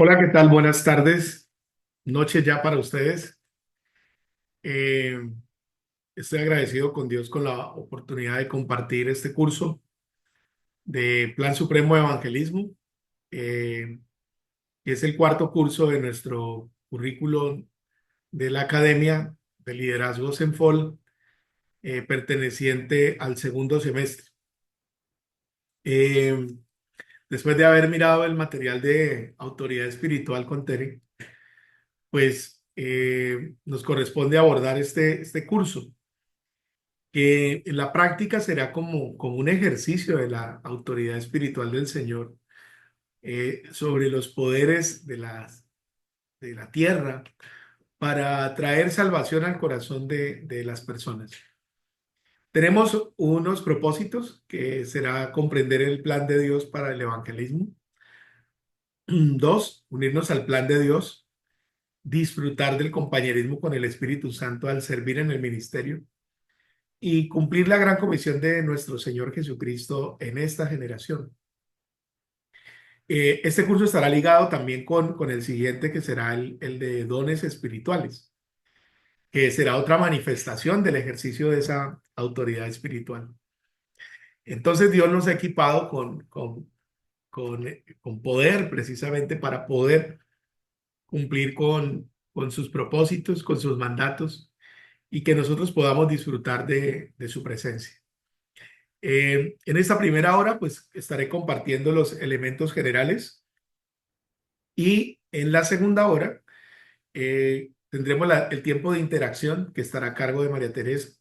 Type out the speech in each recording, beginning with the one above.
Hola, ¿qué tal? Buenas tardes, noche ya para ustedes. Eh, Estoy agradecido con Dios con la oportunidad de compartir este curso de Plan Supremo de Evangelismo, que es el cuarto curso de nuestro currículo de la Academia de Liderazgo Senfol, perteneciente al segundo semestre. Eh, Después de haber mirado el material de autoridad espiritual con Tere, pues nos corresponde abordar este curso, que en la práctica será como un ejercicio de la autoridad espiritual del Señor sobre los poderes de la tierra para traer salvación al corazón de las personas. Tenemos unos propósitos que será comprender el plan de Dios para el evangelismo. Dos, unirnos al plan de Dios, disfrutar del compañerismo con el Espíritu Santo al servir en el ministerio y cumplir la gran comisión de nuestro Señor Jesucristo en esta generación. Este curso estará ligado también con el siguiente, que será el de dones espirituales, que será otra manifestación del ejercicio de esa autoridad espiritual. Entonces Dios nos ha equipado con poder precisamente para poder cumplir con sus propósitos, con sus mandatos y que nosotros podamos disfrutar de su presencia. En esta primera hora, pues estaré compartiendo los elementos generales y en la segunda hora tendremos el tiempo de interacción que estará a cargo de María Teresa,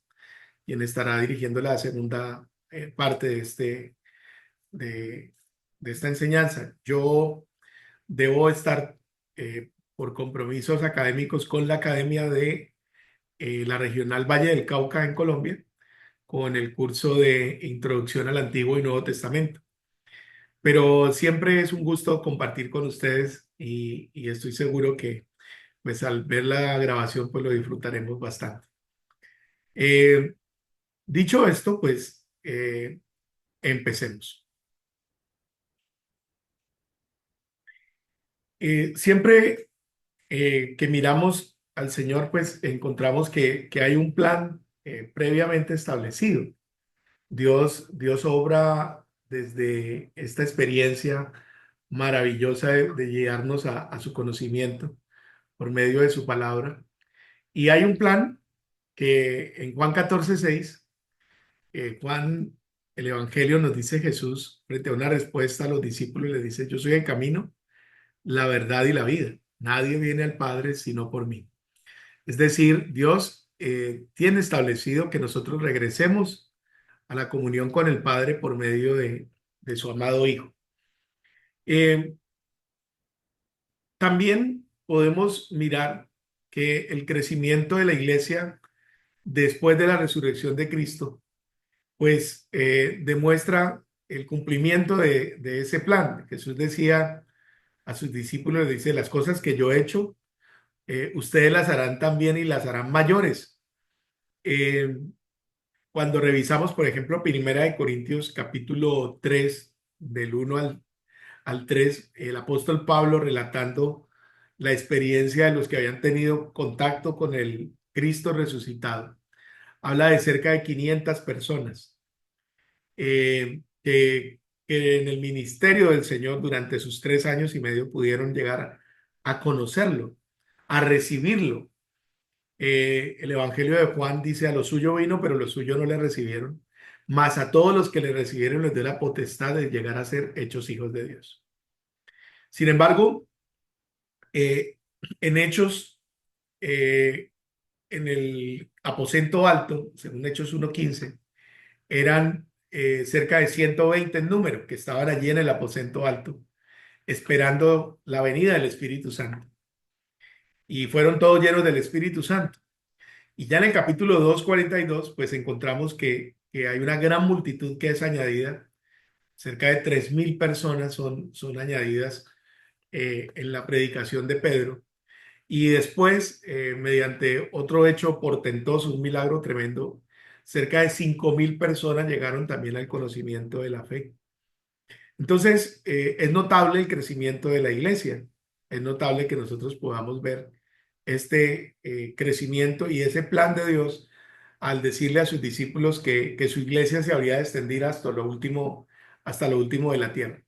quien estará dirigiendo la segunda parte de, de esta enseñanza. Yo debo estar por compromisos académicos con la Academia de la Regional Valle del Cauca en Colombia, con el curso de Introducción al Antiguo y Nuevo Testamento. Pero siempre es un gusto compartir con ustedes y estoy seguro que pues al ver la grabación pues lo disfrutaremos bastante. Eh, Dicho esto, pues empecemos. Siempre que miramos al Señor, pues encontramos que hay un plan previamente establecido. Dios obra desde esta experiencia maravillosa de llegarnos a su conocimiento por medio de su palabra. Y hay un plan que en Juan 14:6, Juan, el Evangelio nos dice Jesús, frente a una respuesta a los discípulos, le dice, yo soy el camino, la verdad y la vida. Nadie viene al Padre sino por mí. Es decir, Dios tiene establecido que nosotros regresemos a la comunión con el Padre por medio de su amado Hijo. Eh, También podemos mirar que el crecimiento de la iglesia después de la resurrección de Cristo, pues demuestra el cumplimiento de ese plan. Jesús decía a sus discípulos, les dice, las cosas que yo he hecho, ustedes las harán también y las harán mayores. Eh, Cuando revisamos, por ejemplo, Primera de Corintios capítulo 3 del 1 al 3, el apóstol Pablo relatando la experiencia de los que habían tenido contacto con el Cristo resucitado. Habla de cerca de 500 personas que en el ministerio del Señor durante sus 3 años y medio pudieron llegar a conocerlo, a recibirlo. El Evangelio de Juan dice, a lo suyo vino, pero los suyos no le recibieron, mas a todos los que le recibieron les dio la potestad de llegar a ser hechos hijos de Dios. Sin embargo, eh, en Hechos, eh, en el aposento alto, según Hechos 1:15, eran cerca de 120 en número que estaban allí en el aposento alto, esperando la venida del Espíritu Santo. Y fueron todos llenos del Espíritu Santo. Y ya en el capítulo 2:42, pues encontramos que hay una gran multitud que es añadida. Cerca de 3.000 personas son añadidas en la predicación de Pedro. Y después, mediante otro hecho portentoso, un milagro tremendo, cerca de 5.000 personas llegaron también al conocimiento de la fe. Entonces, es notable el crecimiento de la iglesia. es notable que nosotros podamos ver este crecimiento y ese plan de Dios al decirle a sus discípulos que su iglesia se habría de extender hasta lo último de la tierra.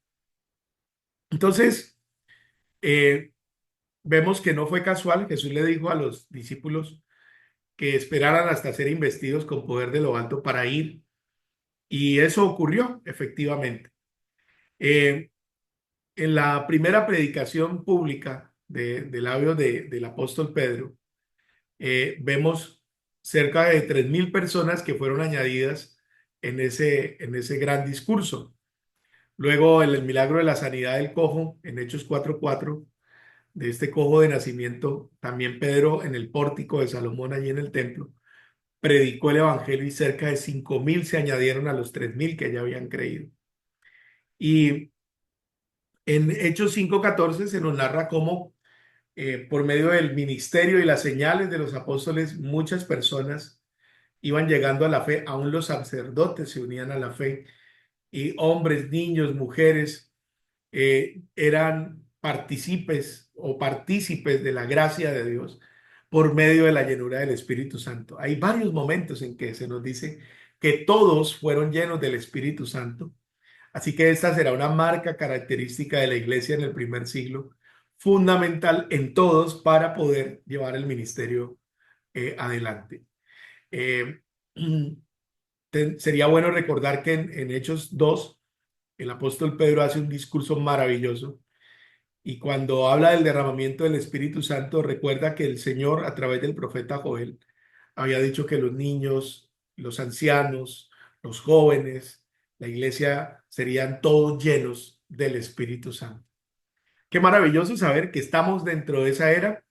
Entonces, eh, vemos que no fue casual. Jesús le dijo a los discípulos que esperaran hasta ser investidos con poder de lo alto para ir, y eso ocurrió efectivamente. Eh, en la primera predicación pública de labios del apóstol Pedro, vemos cerca de 3.000 personas que fueron añadidas en ese gran discurso. Luego, el milagro de la sanidad del cojo en Hechos 4:4, de este cojo de nacimiento, también Pedro en el pórtico de Salomón, allí en el templo, predicó el evangelio y cerca de 5.000 se añadieron a los 3.000 que ya habían creído. Y en Hechos 5:14 se nos narra cómo por medio del ministerio y las señales de los apóstoles, muchas personas iban llegando a la fe, aún los sacerdotes se unían a la fe, y hombres, niños, mujeres eran partícipes o partícipes de la gracia de Dios por medio de la llenura del Espíritu Santo. Hay varios momentos en que se nos dice que todos fueron llenos del Espíritu Santo. Así que esta será una marca característica de la iglesia en el primer siglo, fundamental en todos para poder llevar el ministerio adelante. Eh, Sería bueno recordar que en Hechos 2 el apóstol Pedro hace un discurso maravilloso, y cuando habla del derramamiento del Espíritu Santo, recuerda que el Señor, a través del profeta Joel, había dicho que los niños, los ancianos, los jóvenes, la iglesia serían todos llenos del Espíritu Santo. Qué maravilloso saber que estamos dentro de esa era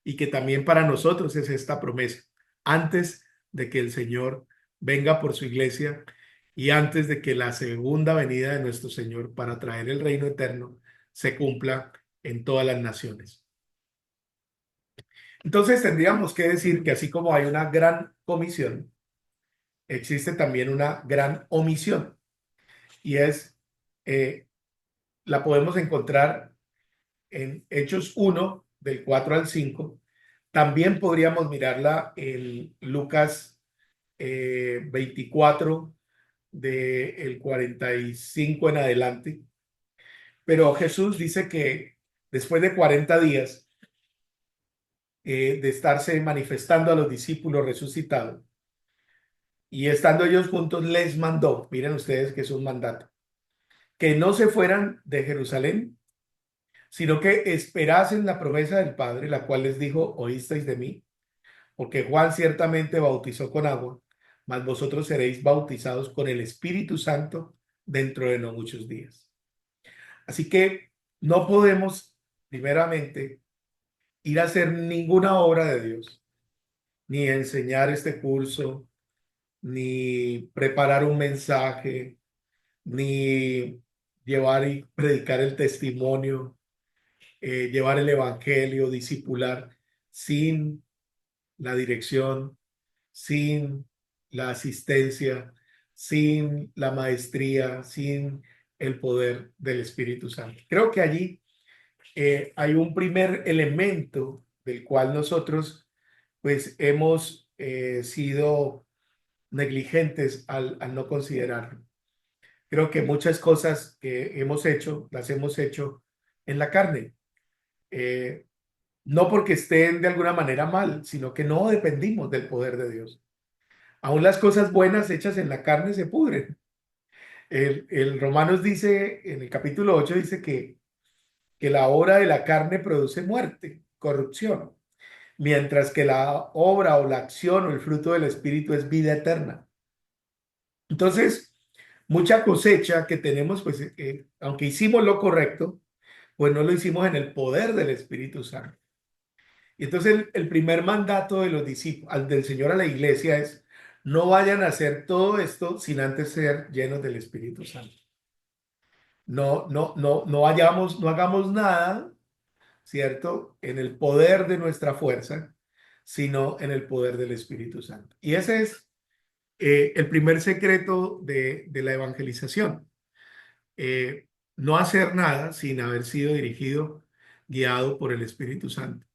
y que también para nosotros es esta promesa. Antes de que el Señor venga por su iglesia y antes de que la segunda venida de nuestro Señor para traer el reino eterno se cumpla en todas las naciones. Entonces tendríamos que decir que así como hay una gran comisión, existe también una gran omisión, y es, eh, la podemos encontrar en Hechos 1, del 4 al 5. También podríamos mirarla en Lucas 24, del 45 en adelante. Pero Jesús dice que después de 40 días de estarse manifestando a los discípulos resucitados y estando ellos juntos, les mandó, miren ustedes que es un mandato, que no se fueran de Jerusalén, sino que esperasen la promesa del Padre, la cual les dijo: oísteis de mí, porque Juan ciertamente bautizó con agua, mas vosotros seréis bautizados con el Espíritu Santo dentro de no muchos días. Así que no podemos, primeramente, ir a hacer ninguna obra de Dios, ni enseñar este curso, ni preparar un mensaje, ni llevar y predicar el testimonio, llevar el evangelio, discipular, sin la dirección, sin la asistencia, sin la maestría, sin el poder del Espíritu Santo. Creo que allí hay un primer elemento del cual nosotros pues hemos sido negligentes al no considerarlo. Creo que muchas cosas que hemos hecho, las hemos hecho en la carne. Eh, no porque estén de alguna manera mal, sino que no dependimos del poder de Dios. Aún las cosas buenas hechas en la carne se pudren. El Romanos dice, en el capítulo 8 dice que la obra de la carne produce muerte, corrupción, mientras que la obra o la acción o el fruto del Espíritu es vida eterna. Entonces, mucha cosecha que tenemos, pues, aunque hicimos lo correcto, pues no lo hicimos en el poder del Espíritu Santo. Y entonces el primer mandato de los discípulos, del Señor a la iglesia es: no vayan a hacer todo esto sin antes ser llenos del Espíritu Santo. No vayamos, no hagamos nada, ¿cierto? En el poder de nuestra fuerza, sino en el poder del Espíritu Santo. Y ese es el primer secreto de la evangelización. No hacer nada sin haber sido dirigido guiado por el Espíritu Santo.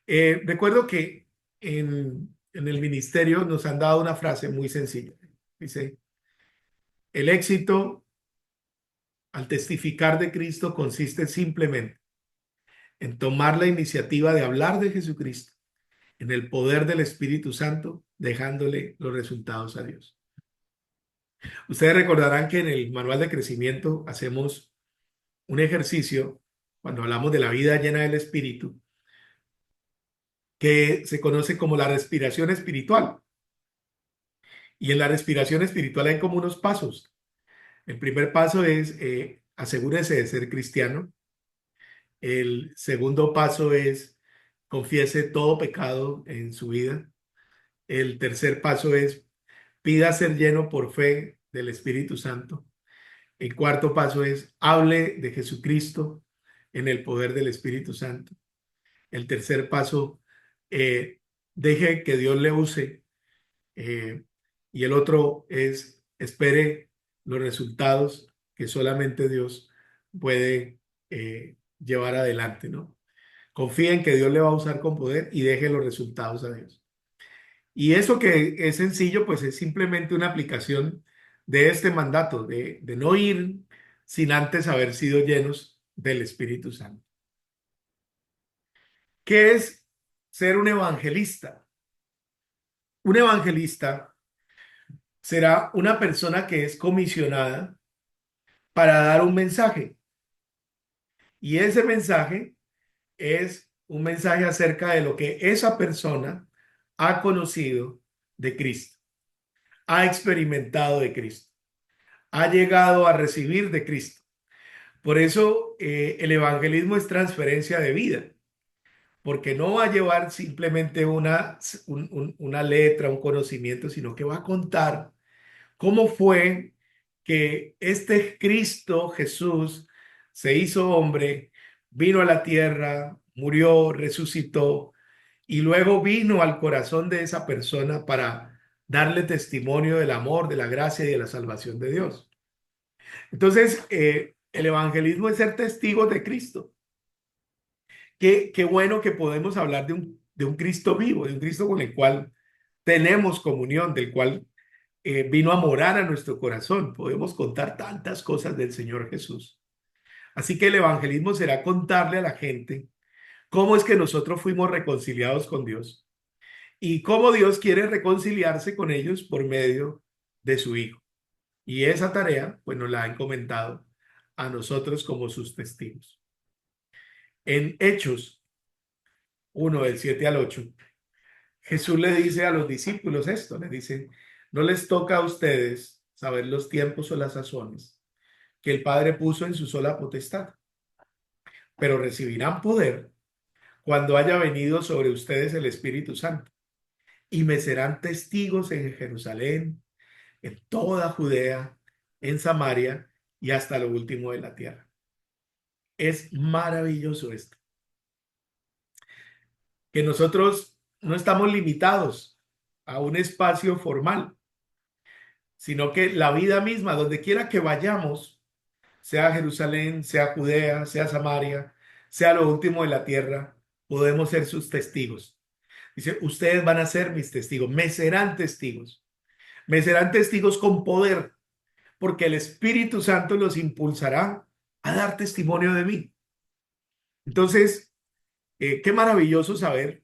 Recuerdo que en el ministerio nos han dado una frase muy sencilla. Dice, el éxito al testificar de Cristo consiste simplemente en tomar la iniciativa de hablar de Jesucristo en el poder del Espíritu Santo, dejándole los resultados a Dios. Ustedes recordarán que en el manual de crecimiento hacemos un ejercicio cuando hablamos de la vida llena del Espíritu, que se conoce como la respiración espiritual. Y en la respiración espiritual hay como unos pasos. El primer paso es asegúrese de ser cristiano. El segundo paso es confiese todo pecado en su vida. El tercer paso es pida ser lleno por fe del Espíritu Santo. El cuarto paso es hable de Jesucristo en el poder del Espíritu Santo. El tercer paso, deje que Dios le use. eh, y el otro es espere los resultados que solamente Dios puede llevar adelante, ¿no? Confía en que Dios le va a usar con poder y deje los resultados a Dios. Y eso que es sencillo, pues es simplemente una aplicación de este mandato, de no ir sin antes haber sido llenos del Espíritu Santo. ¿Qué es ser un evangelista? Un evangelista será una persona que es comisionada para dar un mensaje. Y ese mensaje es un mensaje acerca de lo que esa persona ha conocido de Cristo, ha experimentado de Cristo, ha llegado a recibir de Cristo. Por eso el evangelismo es transferencia de vida, porque no va a llevar simplemente una letra, un conocimiento, sino que va a contar cómo fue que este Cristo Jesús se hizo hombre, vino a la tierra, murió, resucitó y luego vino al corazón de esa persona para darle testimonio del amor, de la gracia y de la salvación de Dios. Entonces, el evangelismo es ser testigos de Cristo. Qué bueno que podemos hablar de un Cristo vivo, de un Cristo con el cual tenemos comunión, del cual vino a morar a nuestro corazón. Podemos contar tantas cosas del Señor Jesús. Así que el evangelismo será contarle a la gente cómo es que nosotros fuimos reconciliados con Dios y cómo Dios quiere reconciliarse con ellos por medio de su Hijo. Y esa tarea, pues nos la ha encomendado a nosotros como sus testigos. En Hechos 1, del 7 al 8, Jesús le dice a los discípulos esto, le dice, no les toca a ustedes saber los tiempos o las sazones que el Padre puso en su sola potestad, pero recibirán poder cuando haya venido sobre ustedes el Espíritu Santo y me serán testigos en Jerusalén, en toda Judea, en Samaria y hasta lo último de la tierra. Es maravilloso esto, que nosotros no estamos limitados a un espacio formal, sino que la vida misma, donde quiera que vayamos, sea Jerusalén, sea Judea, sea Samaria, sea lo último de la tierra, podemos ser sus testigos. Dice, ustedes van a ser mis testigos, me serán testigos con poder, porque el Espíritu Santo los impulsará a dar testimonio de mí. Entonces, qué maravilloso saber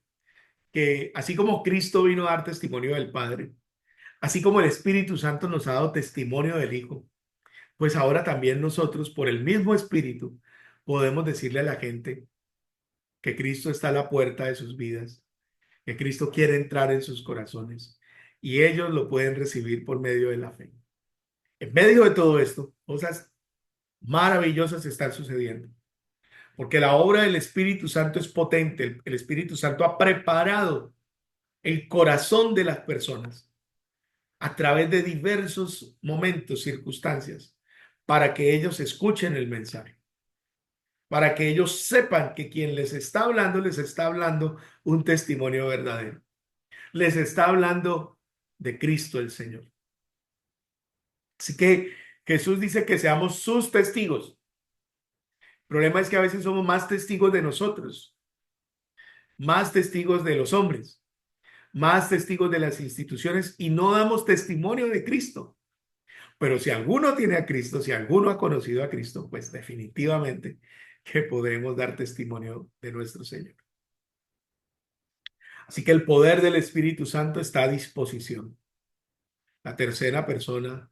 que así como Cristo vino a dar testimonio del Padre, así como el Espíritu Santo nos ha dado testimonio del Hijo, pues ahora también nosotros, por el mismo Espíritu, podemos decirle a la gente que Cristo está a la puerta de sus vidas, que Cristo quiere entrar en sus corazones y ellos lo pueden recibir por medio de la fe. En medio de todo esto, cosas maravillosas están sucediendo, porque la obra del Espíritu Santo es potente. El Espíritu Santo ha preparado el corazón de las personas a través de diversos momentos, circunstancias, para que ellos escuchen el mensaje, para que ellos sepan que quien les está hablando un testimonio verdadero. Les está hablando de Cristo el Señor. Así que Jesús dice que seamos sus testigos. problema es que a veces somos más testigos de nosotros, más testigos de los hombres, más testigos de las instituciones y no damos testimonio de Cristo. Pero si alguno tiene a Cristo, si alguno ha conocido a Cristo, pues definitivamente que podremos dar testimonio de nuestro Señor. Así que el poder del Espíritu Santo está a disposición. La tercera persona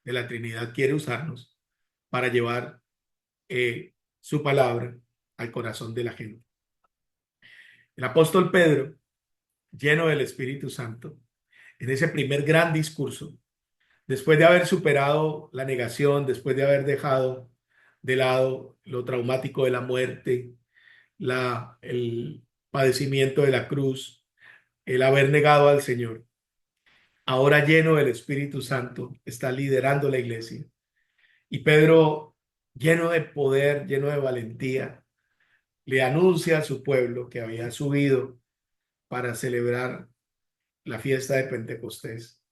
de la Trinidad quiere usarnos para llevar su palabra al corazón de la gente. El apóstol Pedro, lleno del Espíritu Santo, en ese primer gran discurso, después de haber superado la negación, después de haber dejado de lado lo traumático de la muerte, el padecimiento de la cruz, el haber negado al Señor, ahora lleno del Espíritu Santo, está liderando la iglesia. Y Pedro, lleno de poder, lleno de valentía, le anuncia a su pueblo que había subido para celebrar la fiesta de Pentecostés,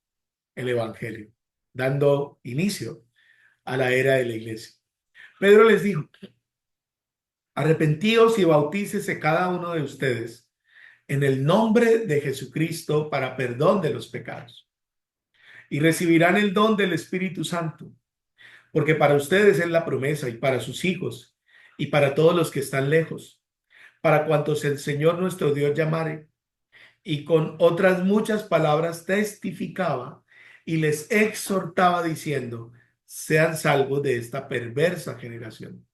el Evangelio, dando inicio a la era de la iglesia. Pedro les dijo: arrepentíos y bautícese cada uno de ustedes en el nombre de Jesucristo para perdón de los pecados, y recibirán el don del Espíritu Santo, porque para ustedes es la promesa, y para sus hijos, y para todos los que están lejos, para cuantos el Señor nuestro Dios llamare. Y con otras muchas palabras testificaba y les exhortaba diciendo: sean salvos de esta perversa generación.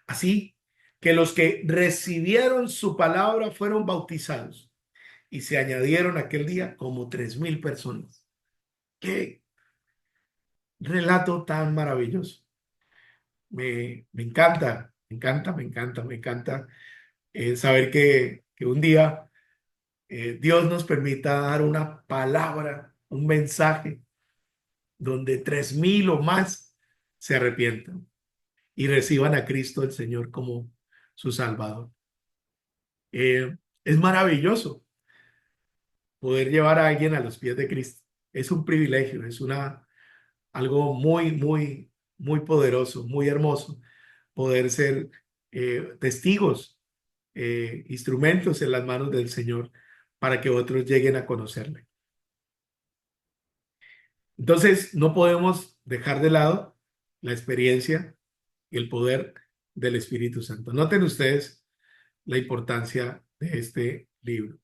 Así que los que recibieron su palabra fueron bautizados, y se añadieron aquel día como 3,000 personas. ¡Qué relato tan maravilloso! Me encanta, me encanta, me encanta, me encanta saber que un día Dios nos permita dar una palabra, un mensaje donde 3,000 o más se arrepientan y reciban a Cristo el Señor como su Salvador. Es maravilloso poder llevar a alguien a los pies de Cristo. Es un privilegio, es algo muy, muy, muy poderoso, muy hermoso poder ser testigos, instrumentos en las manos del Señor para que otros lleguen a conocerle. Entonces, no podemos dejar de lado la experiencia y el poder del Espíritu Santo. Noten ustedes la importancia de este libro.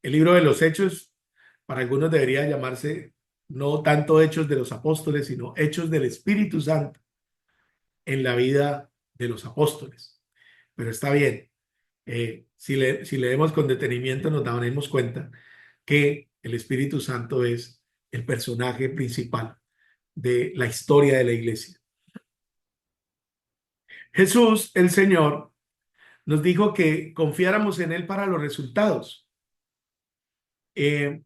El libro de los Hechos, para algunos debería llamarse no tanto Hechos de los Apóstoles, sino Hechos del Espíritu Santo en la vida de los apóstoles. Pero está bien. Si leemos con detenimiento, nos daremos cuenta que el Espíritu Santo es el personaje principal de la historia de la iglesia. Jesús, el Señor, nos dijo que confiáramos en Él para los resultados. Eh,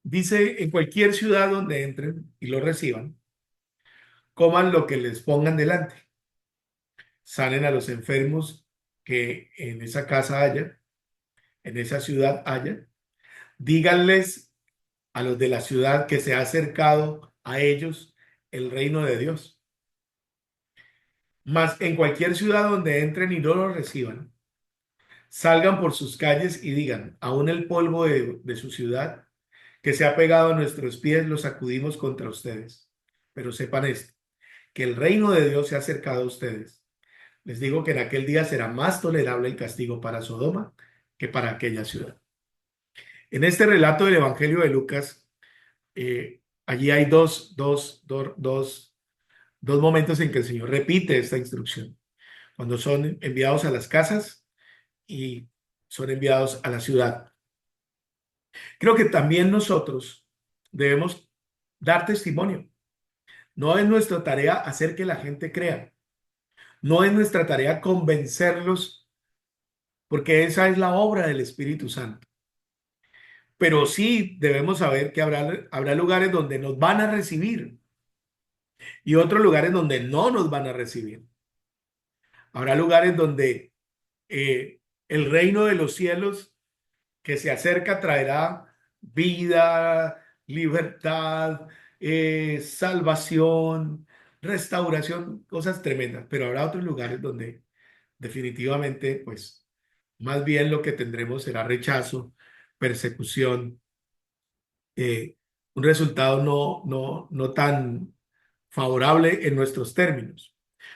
Dice: en cualquier ciudad donde entren y lo reciban, coman lo que les pongan delante, sanen a los enfermos que en esa casa haya, en esa ciudad haya, díganles a los de la ciudad que se ha acercado a ellos el reino de Dios. Mas en cualquier ciudad donde entren y no lo reciban, salgan por sus calles y digan: aún el polvo de su ciudad que se ha pegado a nuestros pies lo sacudimos contra ustedes. Pero sepan esto, que el reino de Dios se ha acercado a ustedes. Les digo que en aquel día será más tolerable el castigo para Sodoma que para aquella ciudad. En este relato del Evangelio de Lucas, allí hay dos momentos en que el Señor repite esta instrucción. Cuando son enviados a las casas y son enviados a la ciudad. Creo que también nosotros debemos dar testimonio. No es nuestra tarea hacer que la gente crea. No es nuestra tarea convencerlos, porque esa es la obra del Espíritu Santo. Pero sí debemos saber que habrá lugares donde nos van a recibir y otros lugares donde no nos van a recibir. Habrá lugares donde el reino de los cielos que se acerca traerá vida, libertad, salvación, restauración, cosas tremendas, pero habrá otros lugares donde definitivamente, pues, más bien lo que tendremos será rechazo, persecución, eh, un resultado no tan favorable en nuestros términos.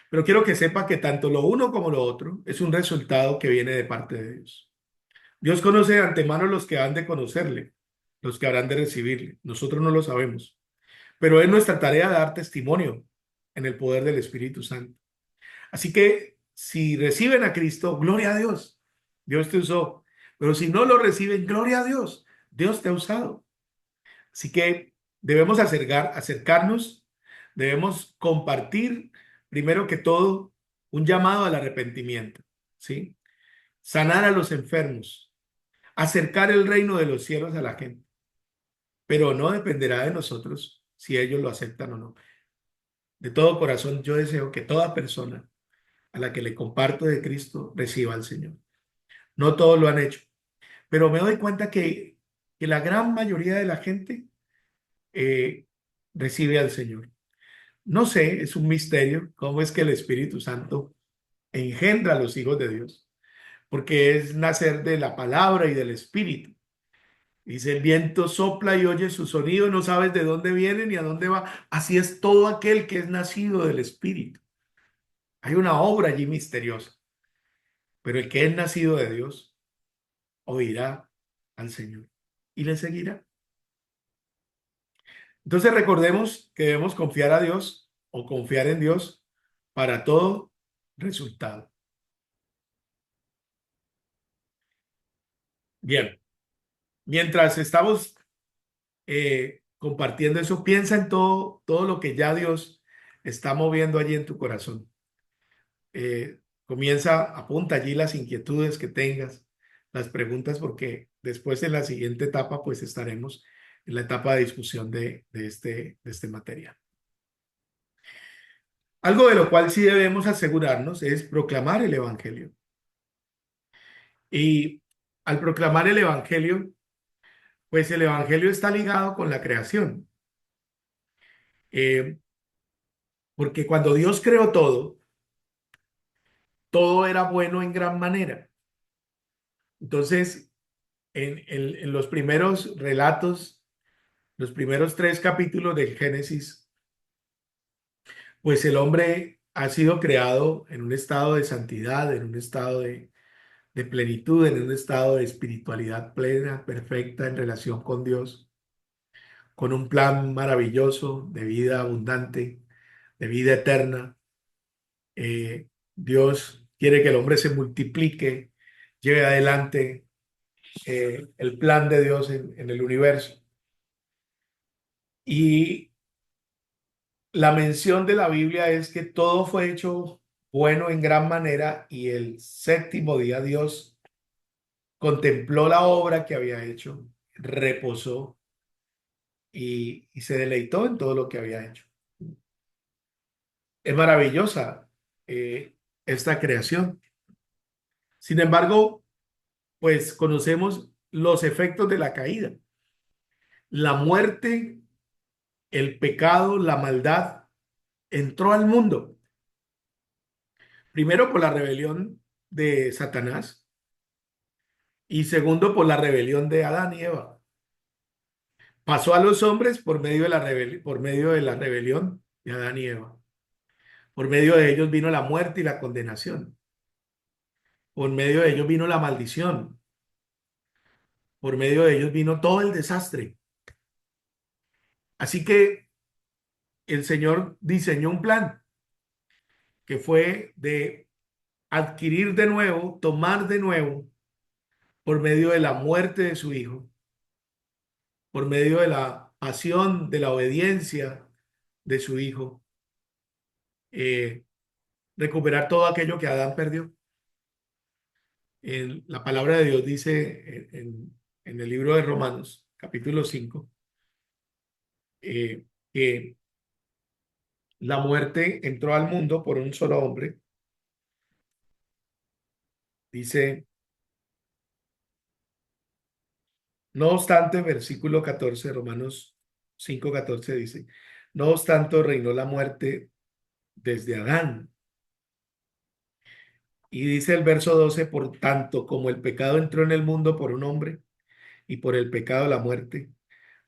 Pero quiero que sepa que tanto lo uno como lo otro es un resultado que viene de parte de Dios. Dios conoce de antemano los que han de conocerle, los que habrán de recibirle. Nosotros no lo sabemos, pero es nuestra tarea dar testimonio en el poder del Espíritu Santo. Así que si reciben a Cristo, gloria a Dios. Dios te usó. Pero si no lo reciben, gloria a Dios. Dios te ha usado. Así que debemos acercarnos, debemos compartir, primero que todo, un llamado al arrepentimiento, ¿sí? Sanar a los enfermos, acercar el reino de los cielos a la gente, pero no dependerá de nosotros si ellos lo aceptan o no. De todo corazón, yo deseo que toda persona a la que le comparto de Cristo reciba al Señor. No todos lo han hecho, pero me doy cuenta que la gran mayoría de la gente eh, recibe al Señor. No sé, es un misterio cómo es que el Espíritu Santo engendra a los hijos de Dios, porque es nacer de la palabra y del Espíritu. Dice, el viento sopla y oye su sonido, no sabes de dónde viene ni a dónde va. Así es todo aquel que es nacido del Espíritu. Hay una obra allí misteriosa, pero el que es nacido de Dios oirá al Señor y le seguirá. Entonces recordemos que debemos confiar a Dios o confiar en Dios para todo resultado. Bien, mientras estamos compartiendo eso, piensa en todo lo que ya Dios está moviendo allí en tu corazón. Apunta allí las inquietudes que tengas, las preguntas, porque después en la siguiente etapa, pues estaremos en la etapa de discusión de este material. Algo de lo cual sí debemos asegurarnos es proclamar el Evangelio. Y al proclamar el Evangelio, pues el Evangelio está ligado con la creación. Eh, porque cuando Dios creó todo, todo era bueno en gran manera. Entonces, en los primeros relatos, los primeros 3 capítulos del Génesis, pues el hombre ha sido creado en un estado de santidad, en un estado de plenitud, en un estado de espiritualidad plena, perfecta en relación con Dios, con un plan maravilloso de vida abundante, de vida eterna. Dios quiere que el hombre se multiplique, lleve adelante el plan de Dios en el universo. Y la mención de la Biblia es que todo fue hecho bueno en gran manera y el séptimo día Dios contempló la obra que había hecho, reposó y se deleitó en todo lo que había hecho. Es maravillosa esta creación. Sin embargo, pues conocemos los efectos de la caída. La muerte, el pecado, la maldad entró al mundo. Primero por la rebelión de Satanás y segundo por la rebelión de Adán y Eva. Pasó a los hombres por medio de la rebelión de Adán y Eva. Por medio de ellos vino la muerte y la condenación. Por medio de ellos vino la maldición. Por medio de ellos vino todo el desastre. Así que el Señor diseñó un plan que fue de adquirir de nuevo, tomar de nuevo, por medio de la muerte de su Hijo, por medio de la pasión, de la obediencia de su Hijo, eh, recuperar todo aquello que Adán perdió. La palabra de Dios dice en el libro de Romanos, capítulo 5, que la muerte entró al mundo por un solo hombre. Dice, no obstante, versículo 14, Romanos 5:14 dice, no obstante, reinó la muerte desde Adán. Y dice el verso 12: por tanto, como el pecado entró en el mundo por un hombre, y por el pecado la muerte,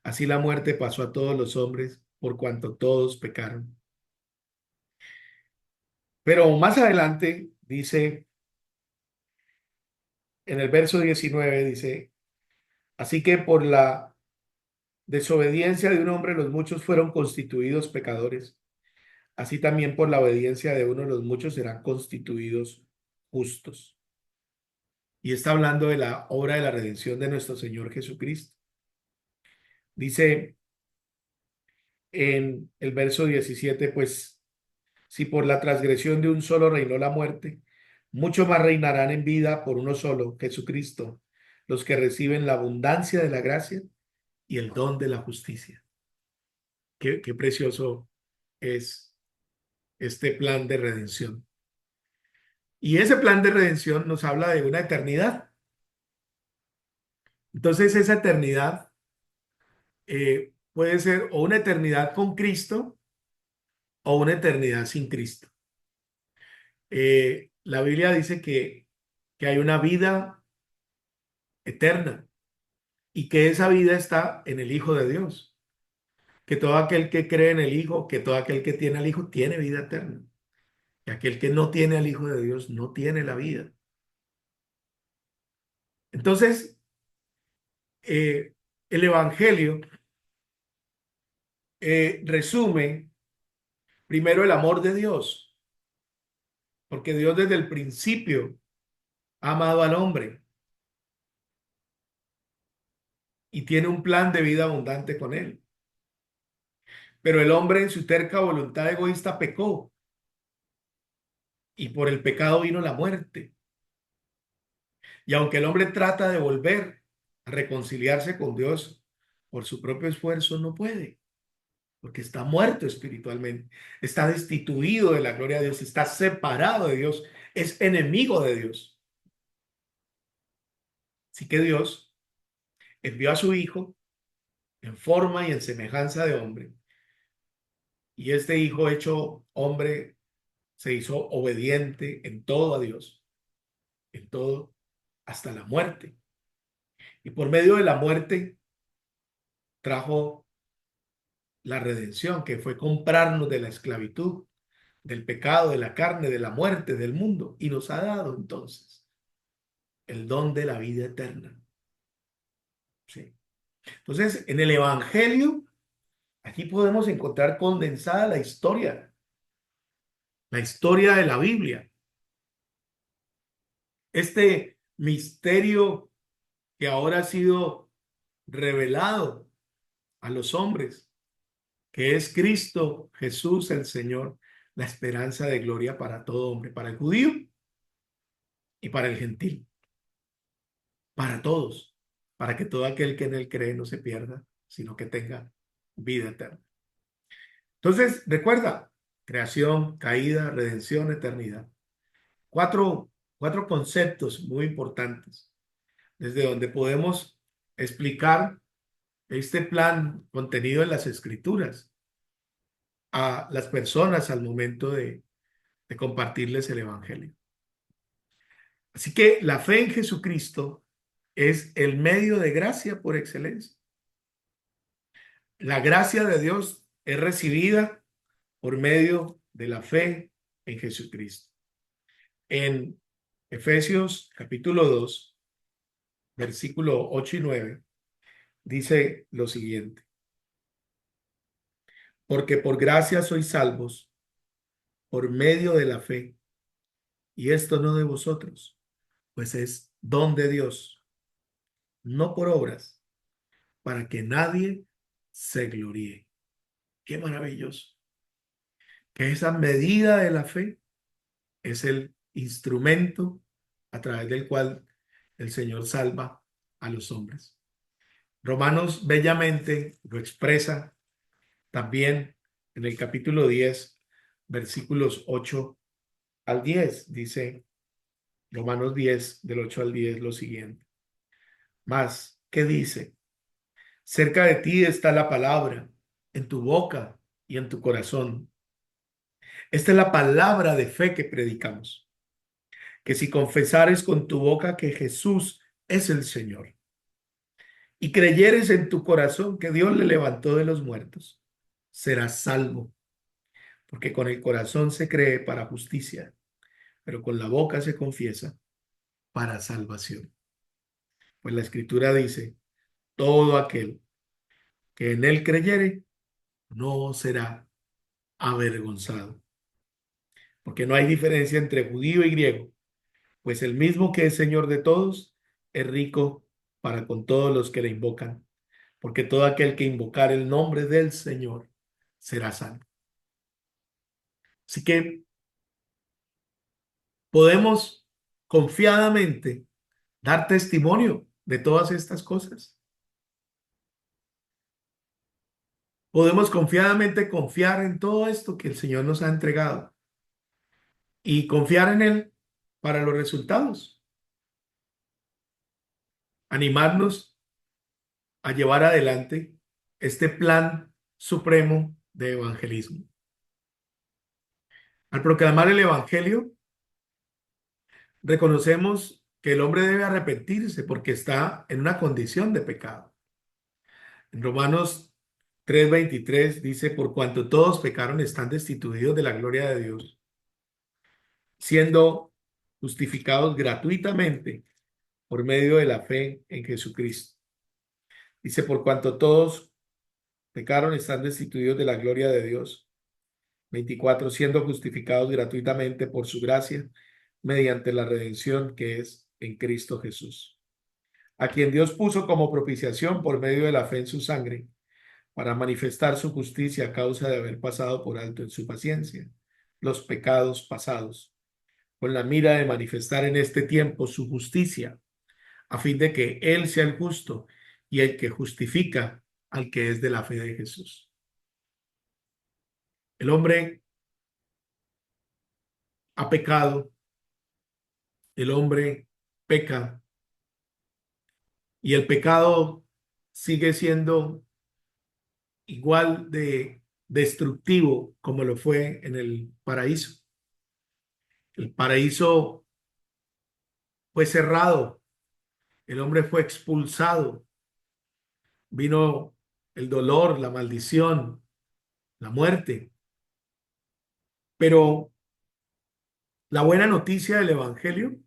así la muerte pasó a todos los hombres, por cuanto todos pecaron. Pero más adelante dice, en el verso 19 dice, así que por la desobediencia de un hombre los muchos fueron constituidos pecadores, así también por la obediencia de uno los muchos serán constituidos justos. Y está hablando de la obra de la redención de nuestro Señor Jesucristo. Dice en el verso 17, pues si por la transgresión de un solo reinó la muerte, mucho más reinarán en vida por uno solo, Jesucristo, los que reciben la abundancia de la gracia y el don de la justicia. Qué precioso es este plan de redención. Y ese plan de redención nos habla de una eternidad. Entonces esa eternidad puede ser o una eternidad con Cristo o una eternidad sin Cristo. La Biblia dice que hay una vida eterna y que esa vida está en el Hijo de Dios, que todo aquel que cree en el Hijo, que todo aquel que tiene al Hijo tiene vida eterna, y aquel que no tiene al Hijo de Dios no tiene la vida. Entonces, el Evangelio resume primero el amor de Dios, porque Dios desde el principio ha amado al hombre y tiene un plan de vida abundante con él. Pero el hombre en su terca voluntad egoísta pecó y por el pecado vino la muerte. Y aunque el hombre trata de volver a reconciliarse con Dios por su propio esfuerzo, no puede, porque está muerto espiritualmente, está destituido de la gloria de Dios, está separado de Dios, es enemigo de Dios. Así que Dios envió a su Hijo en forma y en semejanza de hombre, y este Hijo hecho hombre se hizo obediente en todo a Dios, en todo, hasta la muerte. Y por medio de la muerte trajo la redención, que fue comprarnos de la esclavitud, del pecado, de la carne, de la muerte, del mundo, y nos ha dado entonces el don de la vida eterna. ¿Sí? Entonces, en el Evangelio, aquí podemos encontrar condensada la historia de la Biblia, este misterio que ahora ha sido revelado a los hombres, que es Cristo Jesús el Señor, la esperanza de gloria para todo hombre, para el judío y para el gentil, para todos, para que todo aquel que en él cree no se pierda, sino que tenga vida eterna. Entonces, recuerda, creación, caída, redención, eternidad. Cuatro, cuatro conceptos muy importantes, desde donde podemos explicar este plan contenido en las Escrituras a las personas al momento de compartirles el Evangelio. Así que la fe en Jesucristo es el medio de gracia por excelencia. La gracia de Dios es recibida por medio de la fe en Jesucristo. En Efesios capítulo 2, versículo 8 y 9, dice lo siguiente: porque por gracia sois salvos por medio de la fe, y esto no de vosotros, pues es don de Dios, no por obras, para que nadie se gloríe. Qué maravilloso. Que esa medida de la fe es el instrumento a través del cual el Señor salva a los hombres. Romanos bellamente lo expresa también en el capítulo 10, versículos 8 al 10. Dice Romanos 10, del 8 al 10, lo siguiente. Más, ¿qué dice? Cerca de ti está la palabra, en tu boca y en tu corazón. Esta es la palabra de fe que predicamos, que si confesares con tu boca que Jesús es el Señor y creyeres en tu corazón que Dios le levantó de los muertos, serás salvo, porque con el corazón se cree para justicia, pero con la boca se confiesa para salvación. Pues la Escritura dice, todo aquel que en él creyere no será avergonzado, porque no hay diferencia entre judío y griego, pues el mismo que es Señor de todos es rico para con todos los que le invocan, porque todo aquel que invocar el nombre del Señor será salvo. Así que podemos confiadamente dar testimonio de todas estas cosas. Podemos confiadamente confiar en todo esto que el Señor nos ha entregado y confiar en Él para los resultados. Animarnos a llevar adelante este plan supremo de evangelismo. Al proclamar el Evangelio, reconocemos que el hombre debe arrepentirse porque está en una condición de pecado. En Romanos 3:23 dice, por cuanto todos pecaron, están destituidos de la gloria de Dios, siendo justificados gratuitamente por medio de la fe en Jesucristo. Dice, por cuanto todos pecaron, están destituidos de la gloria de Dios. 24, siendo justificados gratuitamente por su gracia, mediante la redención que es en Cristo Jesús, a quien Dios puso como propiciación por medio de la fe en su sangre, para manifestar su justicia a causa de haber pasado por alto en su paciencia los pecados pasados, con la mira de manifestar en este tiempo su justicia, a fin de que Él sea el justo y el que justifica al que es de la fe de Jesús. El hombre ha pecado, el hombre peca y el pecado sigue siendo igual de destructivo como lo fue en el paraíso. El paraíso fue cerrado, el hombre fue expulsado, vino el dolor, la maldición, la muerte. Pero la buena noticia del Evangelio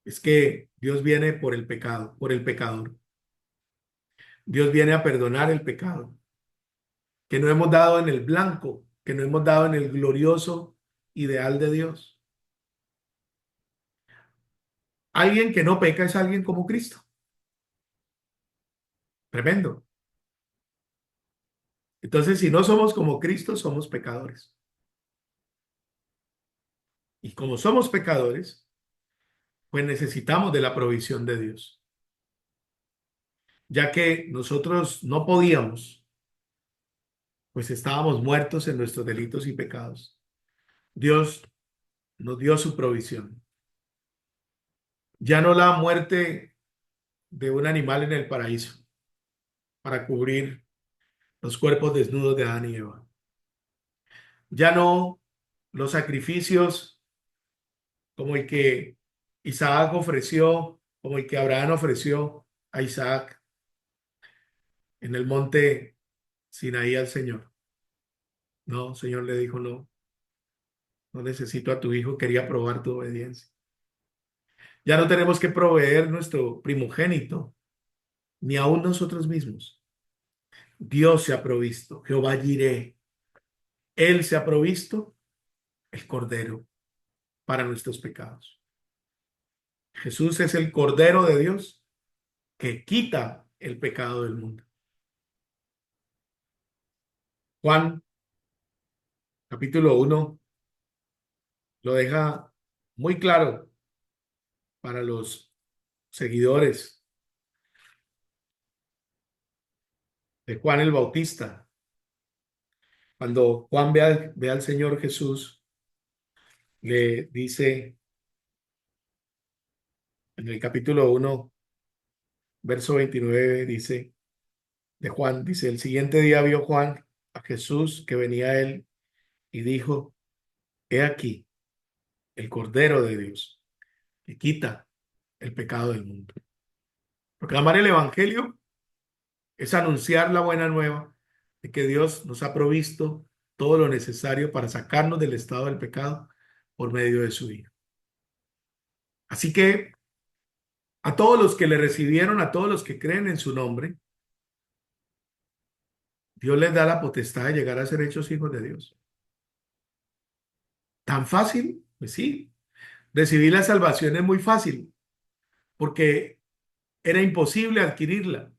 es que Dios viene por el pecado, por el pecador. Dios viene a perdonar el pecado, que no hemos dado en el blanco, que no hemos dado en el glorioso ideal de Dios. Alguien que no peca es alguien como Cristo. Tremendo. Entonces, si no somos como Cristo, somos pecadores. Y como somos pecadores, pues necesitamos de la provisión de Dios, ya que nosotros no podíamos, pues estábamos muertos en nuestros delitos y pecados. Dios nos dio su provisión. Ya no la muerte de un animal en el paraíso para cubrir los cuerpos desnudos de Adán y Eva. Ya no los sacrificios como el que Isaac ofreció, como el que Abraham ofreció a Isaac en el monte Sinaí al Señor. No, Señor le dijo, no, no necesito a tu hijo, quería probar tu obediencia. Ya no tenemos que proveer nuestro primogénito, ni aún nosotros mismos. Dios se ha provisto, Jehová Jireh, Él se ha provisto el cordero para nuestros pecados. Jesús es el cordero de Dios que quita el pecado del mundo. Juan capítulo 1 lo deja muy claro para los seguidores de Juan el Bautista. Cuando Juan ve al Señor Jesús, le dice en el capítulo 1, verso 29, dice de Juan, dice, el siguiente día vio Juan a Jesús que venía a él y dijo: He aquí el Cordero de Dios que quita el pecado del mundo. Proclamar el Evangelio es anunciar la buena nueva de que Dios nos ha provisto todo lo necesario para sacarnos del estado del pecado por medio de su Hijo. Así que a todos los que le recibieron, a todos los que creen en su nombre, Dios les da la potestad de llegar a ser hechos hijos de Dios. ¿Tan fácil? Pues sí. Recibir la salvación es muy fácil porque era imposible adquirirla.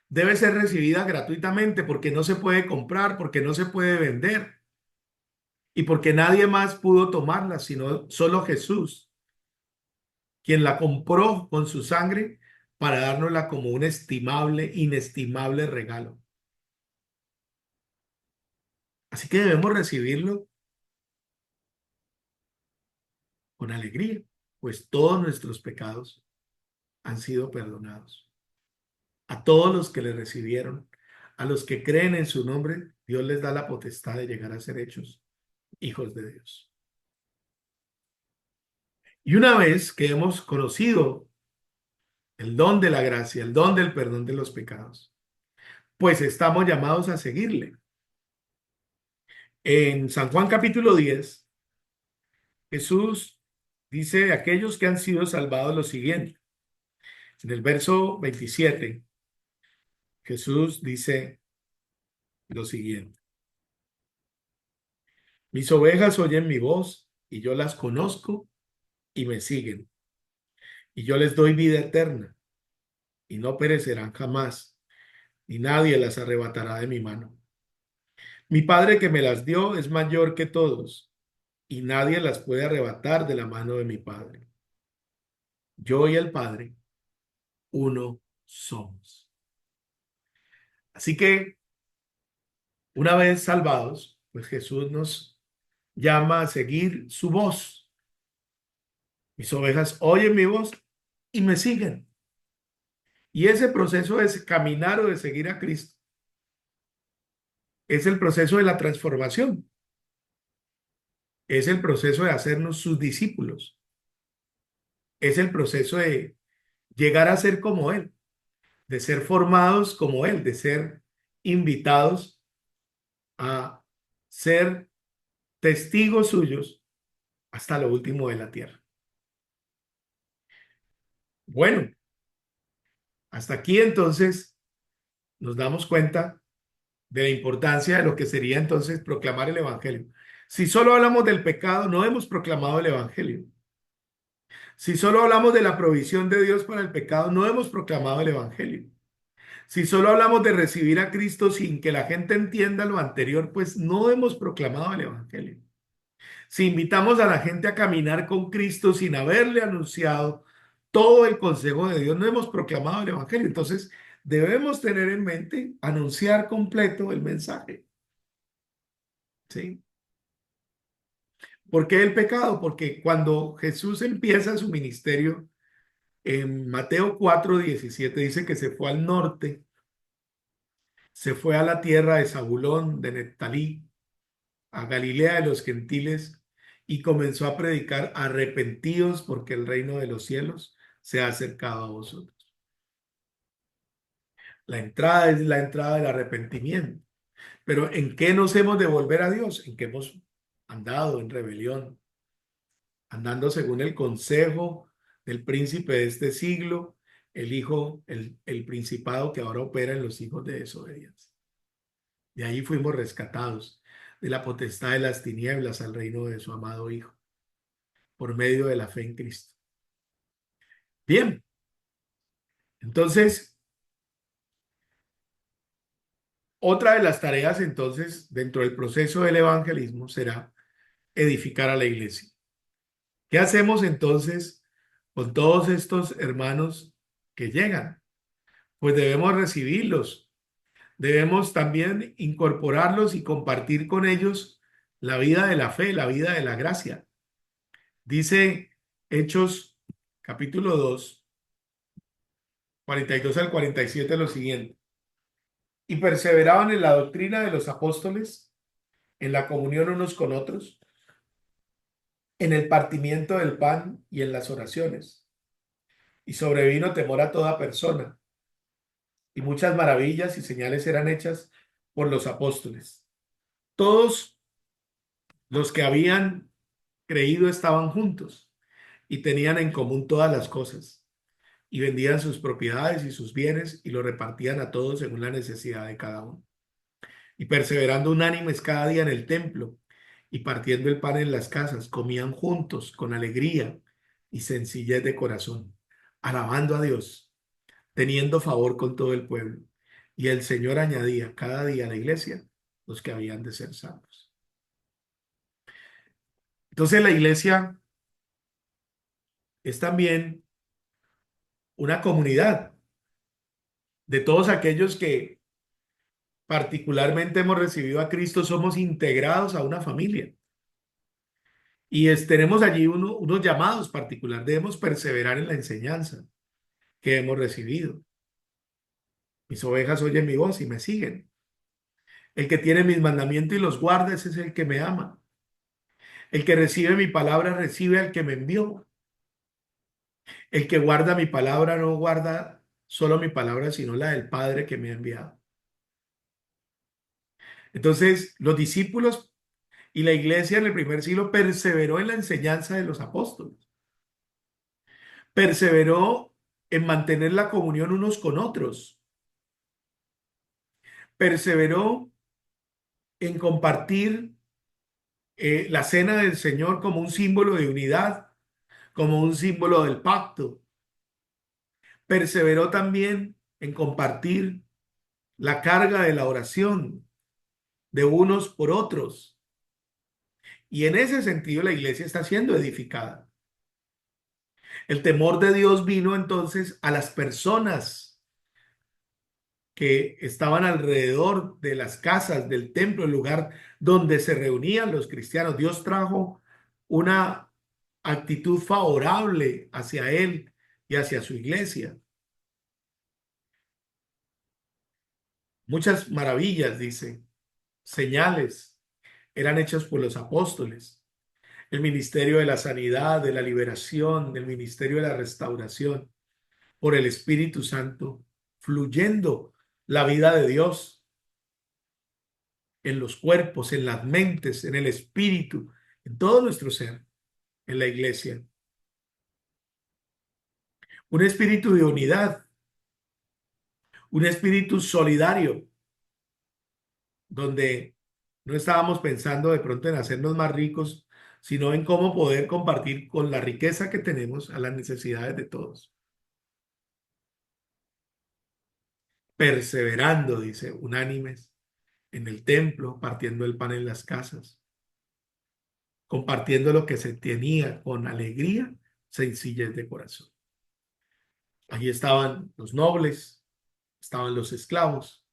Debe ser recibida gratuitamente porque no se puede comprar, porque no se puede vender y porque nadie más pudo tomarla, sino solo Jesús, quien la compró con su sangre para dárnosla como un estimable, inestimable regalo. Así que debemos recibirlo con alegría, pues todos nuestros pecados han sido perdonados. A todos los que le recibieron, a los que creen en su nombre, Dios les da la potestad de llegar a ser hechos hijos de Dios. Y una vez que hemos conocido el don de la gracia, el don del perdón de los pecados, pues estamos llamados a seguirle. En San Juan capítulo 10, Jesús dice de aquellos que han sido salvados lo siguiente. En el verso 27, Jesús dice lo siguiente: Mis ovejas oyen mi voz y yo las conozco y me siguen. Y yo les doy vida eterna y no perecerán jamás, y nadie las arrebatará de mi mano. Mi Padre que me las dio es mayor que todos, y nadie las puede arrebatar de la mano de mi Padre. Yo y el Padre, uno somos. Así que, una vez salvados, pues Jesús nos llama a seguir su voz. Mis ovejas oyen mi voz y me siguen. Y ese proceso de caminar o de seguir a Cristo es el proceso de la transformación. Es el proceso de hacernos sus discípulos. Es el proceso de llegar a ser como Él, de ser formados como Él, de ser invitados a ser testigos suyos hasta lo último de la tierra. Bueno, hasta aquí entonces nos damos cuenta de la importancia de lo que sería entonces proclamar el Evangelio. Si solo hablamos del pecado, no hemos proclamado el Evangelio. Si solo hablamos de la provisión de Dios para el pecado, no hemos proclamado el Evangelio. Si solo hablamos de recibir a Cristo sin que la gente entienda lo anterior, pues no hemos proclamado el Evangelio. Si invitamos a la gente a caminar con Cristo sin haberle anunciado todo el consejo de Dios, no hemos proclamado el Evangelio. Entonces, debemos tener en mente anunciar completo el mensaje. ¿Sí? ¿Por qué el pecado? Porque cuando Jesús empieza su ministerio, en Mateo 4:17 dice que se fue al norte, se fue a la tierra de Zabulón, de Neftalí, a Galilea de los gentiles, y comenzó a predicar: arrepentidos porque el reino de los cielos se ha acercado a vosotros. La entrada es la entrada del arrepentimiento. Pero ¿en qué nos hemos de volver a Dios? En que hemos andado en rebelión, andando según el consejo del príncipe de este siglo, el hijo, el principado que ahora opera en los hijos de desobediencia. De ahí fuimos rescatados de la potestad de las tinieblas al reino de su amado Hijo, por medio de la fe en Cristo. Bien, entonces, otra de las tareas entonces dentro del proceso del evangelismo será edificar a la iglesia. ¿Qué hacemos entonces con todos estos hermanos que llegan? Pues debemos recibirlos, debemos también incorporarlos y compartir con ellos la vida de la fe, la vida de la gracia. Dice Hechos capítulo 2, 42 al 47 lo siguiente: y perseveraban en la doctrina de los apóstoles, en la comunión unos con otros, en el partimiento del pan y en las oraciones. Y sobrevino temor a toda persona, y muchas maravillas y señales eran hechas por los apóstoles. Todos los que habían creído estaban juntos y tenían en común todas las cosas, y vendían sus propiedades y sus bienes y lo repartían a todos según la necesidad de cada uno. Y perseverando unánimes cada día en el templo y partiendo el pan en las casas, comían juntos con alegría y sencillez de corazón, alabando a Dios, teniendo favor con todo el pueblo. Y el Señor añadía cada día a la iglesia los que habían de ser salvos. Entonces la iglesia es también una comunidad de todos aquellos que particularmente hemos recibido a Cristo, somos integrados a una familia. Y tenemos allí unos llamados particulares. Debemos perseverar en la enseñanza que hemos recibido. Mis ovejas oyen mi voz y me siguen. El que tiene mis mandamientos y los guarda, ese es el que me ama. El que recibe mi palabra, recibe al que me envió. El que guarda mi palabra no guarda solo mi palabra, sino la del Padre que me ha enviado. Entonces, los discípulos y la iglesia en el primer siglo perseveró en la enseñanza de los apóstoles. Perseveró en mantener la comunión unos con otros. Perseveró en compartir la cena del Señor como un símbolo de unidad, como un símbolo del pacto. Perseveró también en compartir la carga de la oración de unos por otros. Y en ese sentido la iglesia está siendo edificada. El temor de Dios vino entonces a las personas que estaban alrededor de las casas del templo, el lugar donde se reunían los cristianos. Dios trajo una actitud favorable hacia él y hacia su iglesia. Muchas maravillas, dice, señales eran hechas por los apóstoles. El ministerio de la sanidad, de la liberación, el ministerio de la restauración, por el Espíritu Santo, fluyendo la vida de Dios en los cuerpos, en las mentes, en el espíritu, en todo nuestro ser, en la iglesia. Un espíritu de unidad, un espíritu solidario, donde no estábamos pensando de pronto en hacernos más ricos, sino en cómo poder compartir con la riqueza que tenemos a las necesidades de todos. Perseverando, dice, unánimes en el templo, partiendo el pan en las casas, compartiendo lo que se tenía con alegría, sencillez de corazón. Allí estaban los nobles, estaban los esclavos,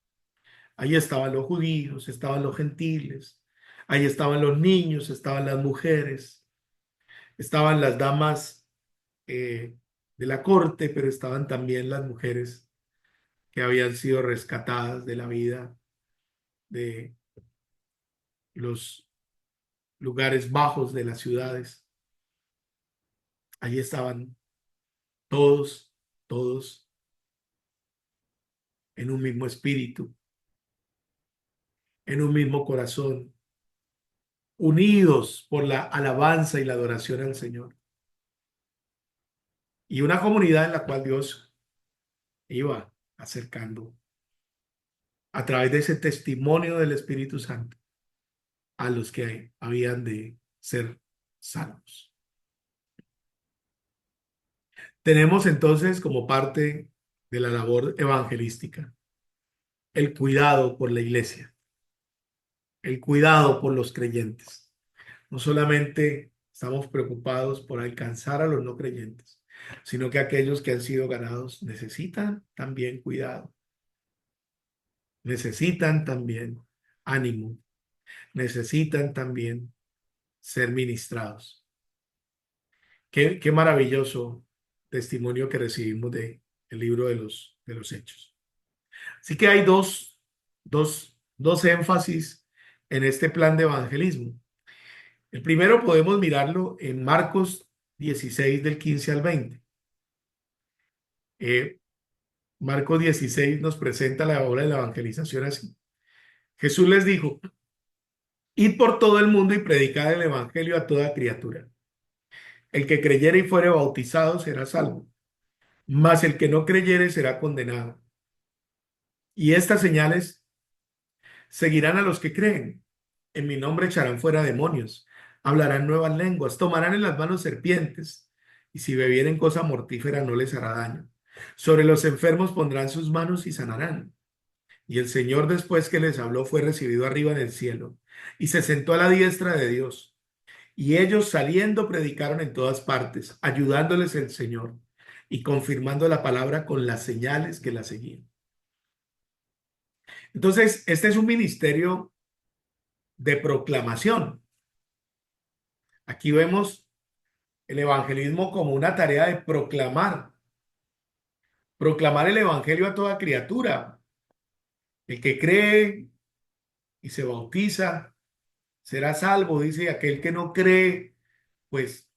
allí estaban los judíos, estaban los gentiles, allí estaban los niños, estaban las mujeres, estaban las damas de la corte, pero estaban también las mujeres que habían sido rescatadas de la vida de los lugares bajos de las ciudades. Allí estaban todos, todos en un mismo espíritu, en un mismo corazón, unidos por la alabanza y la adoración al Señor. Y una comunidad en la cual Dios iba acercando a través de ese testimonio del Espíritu Santo a los que habían de ser salvos. Tenemos entonces como parte de la labor evangelística el cuidado por la iglesia, el cuidado por los creyentes. No solamente estamos preocupados por alcanzar a los no creyentes, sino que aquellos que han sido ganados necesitan también cuidado, necesitan también ánimo, necesitan también ser ministrados. Qué maravilloso testimonio que recibimos del libro de los Hechos. Así que hay dos énfasis en este plan de evangelismo. El primero podemos mirarlo en Marcos 16 del 15 al 20. Eh, Marcos 16 nos presenta la obra de la evangelización así. Jesús les dijo, id por todo el mundo y predicad el evangelio a toda criatura. El que creyere y fuere bautizado será salvo, mas el que no creyere será condenado. Y estas señales seguirán a los que creen. En mi nombre echarán fuera demonios, hablarán nuevas lenguas, tomarán en las manos serpientes, y si bebieren cosa mortífera no les hará daño. Sobre los enfermos pondrán sus manos y sanarán. Y el Señor, después que les habló, fue recibido arriba en el cielo, y se sentó a la diestra de Dios. Y ellos saliendo predicaron en todas partes, ayudándoles el Señor y confirmando la palabra con las señales que la seguían. Entonces, este es un ministerio de proclamación. Aquí vemos el evangelismo como una tarea de proclamar el evangelio a toda criatura. El que cree y se bautiza será salvo, dice, aquel que no cree, pues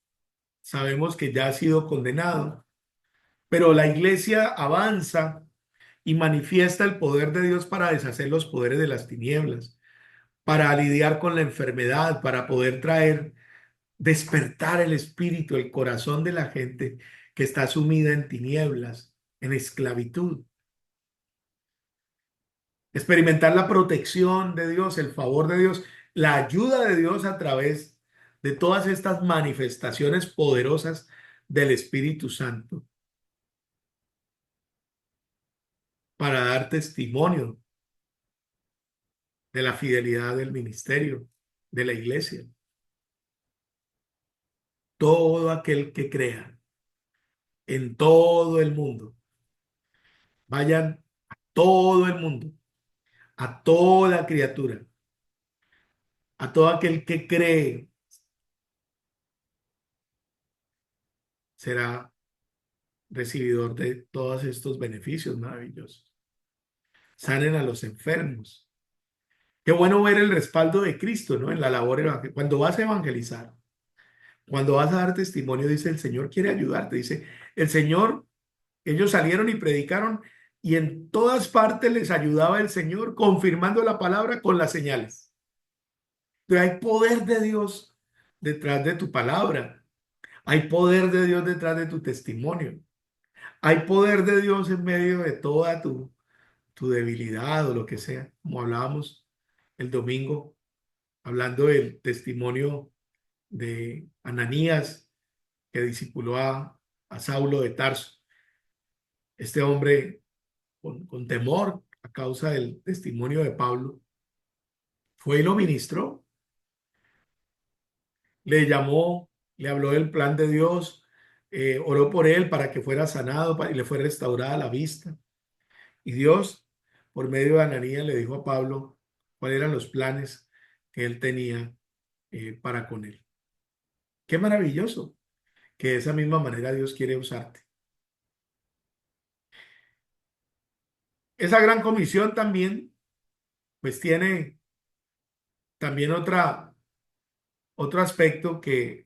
sabemos que ya ha sido condenado. Pero la iglesia avanza y manifiesta el poder de Dios para deshacer los poderes de las tinieblas, para lidiar con la enfermedad, para poder traer, despertar el espíritu, el corazón de la gente que está sumida en tinieblas, en esclavitud. Experimentar la protección de Dios, el favor de Dios, la ayuda de Dios a través de todas estas manifestaciones poderosas del Espíritu Santo para dar testimonio de la fidelidad del ministerio, de la iglesia. Todo aquel que crea en todo el mundo, vayan a todo el mundo, a toda criatura, a todo aquel que cree, será recibidor de todos estos beneficios maravillosos. Sanen a los enfermos. Qué bueno ver el respaldo de Cristo, ¿no? En la labor evangelística. Cuando vas a evangelizar, cuando vas a dar testimonio, dice el Señor quiere ayudarte. Dice el Señor, ellos salieron y predicaron y en todas partes les ayudaba el Señor confirmando la palabra con las señales. Entonces hay poder de Dios detrás de tu palabra. Hay poder de Dios detrás de tu testimonio. Hay poder de Dios en medio de toda tu debilidad o lo que sea, como hablábamos el domingo, hablando del testimonio de Ananías que discipuló a Saulo de Tarso. Este hombre con temor a causa del testimonio de Pablo, fue y lo ministró, le llamó, le habló del plan de Dios, oró por él para que fuera sanado y le fue restaurada la vista. Y Dios, por medio de Ananías, le dijo a Pablo cuáles eran los planes que él tenía para con él. Qué maravilloso que de esa misma manera Dios quiere usarte. Esa gran comisión también, pues tiene también otro aspecto que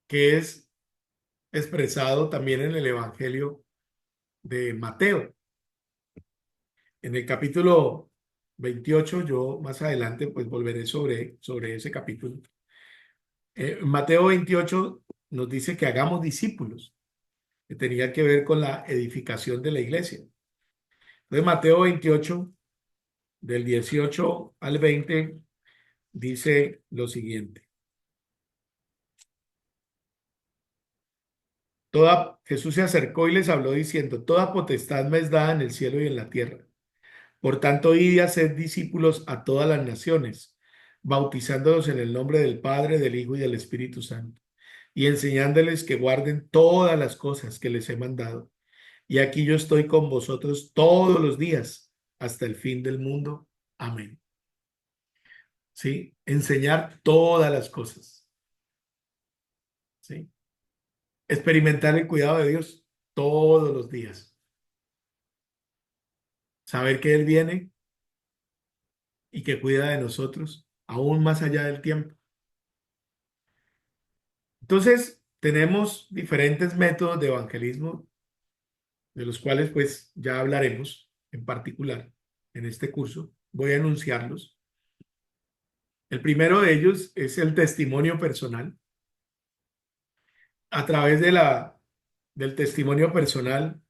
es expresado también en el Evangelio de Mateo. En el capítulo 28, yo más adelante pues volveré sobre ese capítulo. Mateo 28 nos dice que hagamos discípulos, que tenía que ver con la edificación de la iglesia. Entonces Mateo 28, del 18 al 20, dice lo siguiente. Jesús se acercó y les habló diciendo, toda potestad me es dada en el cielo y en la tierra. Por tanto, id y haced discípulos a todas las naciones, bautizándolos en el nombre del Padre, del Hijo y del Espíritu Santo, y enseñándoles que guarden todas las cosas que les he mandado. Y aquí yo estoy con vosotros todos los días hasta el fin del mundo. Amén. ¿Sí? Enseñar todas las cosas. ¿Sí? Experimentar el cuidado de Dios todos los días. Saber que Él viene y que cuida de nosotros, aún más allá del tiempo. Entonces, tenemos diferentes métodos de evangelismo, de los cuales pues ya hablaremos en particular en este curso. Voy a enunciarlos. El primero de ellos es el testimonio personal. A través del testimonio personal